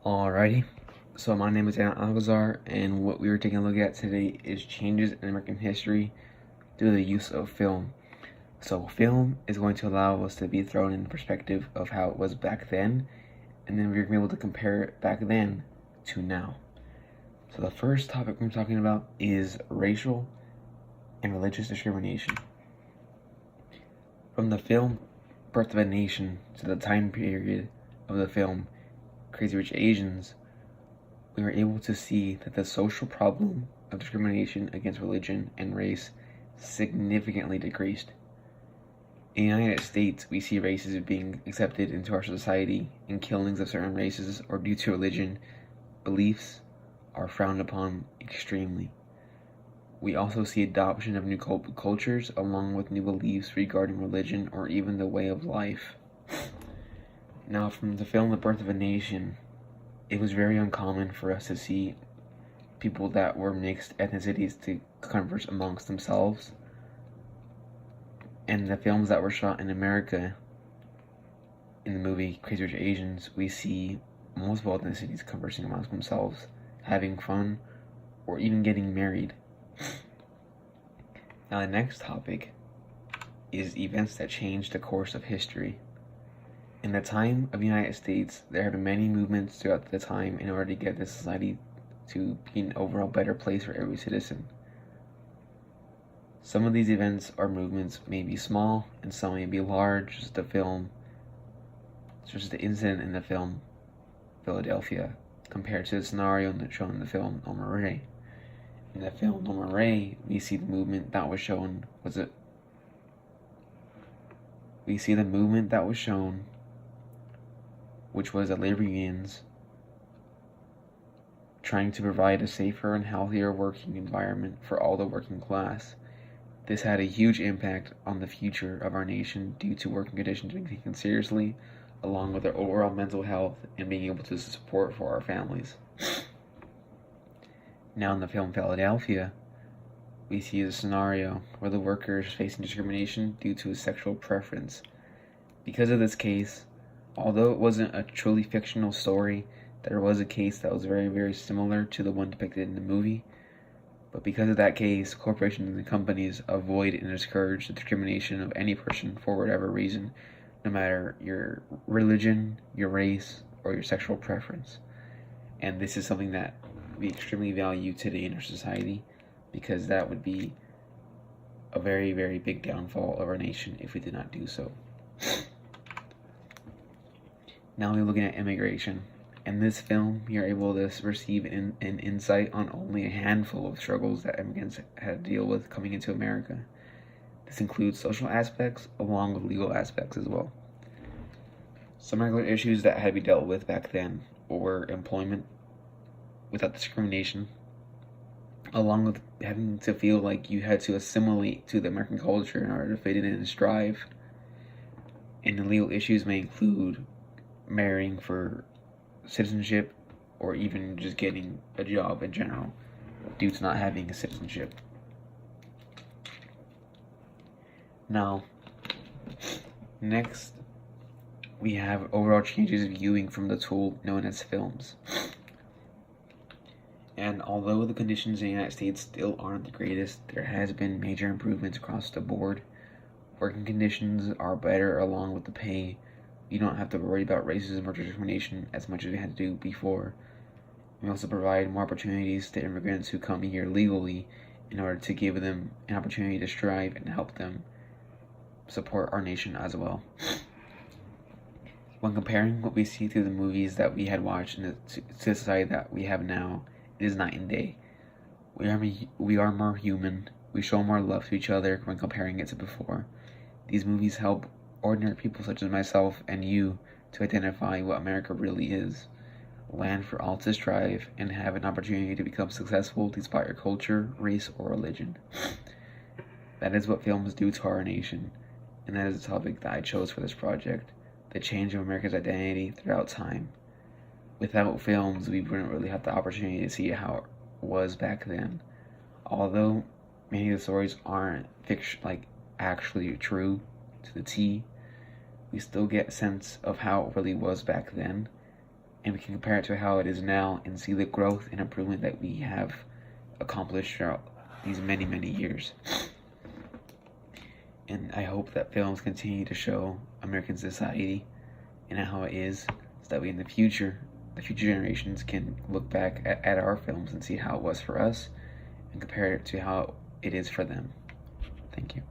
Alrighty, so my name is Anna Algazar, and what we were taking a look at today is changes in American history through the use of film. So film is going to allow us to be thrown in perspective of how it was back then, and then we're going to be able to compare it back then to now. So the first topic we're talking about is racial and religious discrimination. From the film Birth of a Nation to the time period of the film Crazy Rich Asians, we were able to see that the social problem of discrimination against religion and race significantly decreased. In the United States, we see races being accepted into our society, and killings of certain races or due to religion beliefs are frowned upon extremely. We also see adoption of new cultures along with new beliefs regarding religion or even the way of life. Now, from the film The Birth of a Nation, it was very uncommon for us to see people that were mixed ethnicities to converse amongst themselves. And the films that were shot in America, in the movie Crazy Rich Asians, we see multiple ethnicities conversing amongst themselves, having fun, or even getting married. Now, the next topic is events that changed the course of history. In the time of the United States, there have been many movements throughout the time in order to get this society to be an overall better place for every citizen. Some of these events or movements may be small, and some may be large, such as the incident in the film Philadelphia, compared to the scenario shown in the film Norma Rae. In the film Norma Rae, we see the movement that was shown which was the labor unions trying to provide a safer and healthier working environment for all the working class. This had a huge impact on the future of our nation due to working conditions being taken seriously, along with our overall mental health and being able to support for our families. Now, in the film Philadelphia, we see a scenario where the worker is facing discrimination due to his sexual preference. Because of this case, although it wasn't a truly fictional story, there was a case that was very, very similar to the one depicted in the movie. But because of that case, corporations and companies avoid and discourage the discrimination of any person for whatever reason, no matter your religion, your race, or your sexual preference. And this is something that we extremely value today in our society, because that would be a very, very big downfall of our nation if we did not do so. Now we're looking at immigration. In this film, you're able to receive an insight on only a handful of struggles that immigrants had to deal with coming into America. This includes social aspects along with legal aspects as well. Some regular issues that had to be dealt with back then were employment without discrimination, along with having to feel like you had to assimilate to the American culture in order to fit in and strive. And the legal issues may include marrying for citizenship or even just getting a job in general due to not having a citizenship. Now, next we have overall changes viewing from the tool known as films. And although the conditions in the United States still aren't the greatest, there has been major improvements across the board. Working conditions are better along with the pay. You don't have to worry about racism or discrimination as much as we had to do before. We also provide more opportunities to immigrants who come here legally in order to give them an opportunity to strive and help them support our nation as well. When comparing what we see through the movies that we had watched and the society that we have now, it is night and day. We are more human. We show more love to each other when comparing it to before. These movies help ordinary people such as myself and you to identify what America really is. Land for all to strive and have an opportunity to become successful despite your culture, race, or religion. That is what films do to our nation, and that is the topic that I chose for this project, the change of America's identity throughout time. Without films, we wouldn't really have the opportunity to see how it was back then. Although many of the stories aren't actually true to the T, we still get a sense of how it really was back then, and we can compare it to how it is now and see the growth and improvement that we have accomplished throughout these many, many years. And I hope that films continue to show American society and how it is, so that way in the future generations can look back at our films and see how it was for us and compare it to how it is for them. Thank you.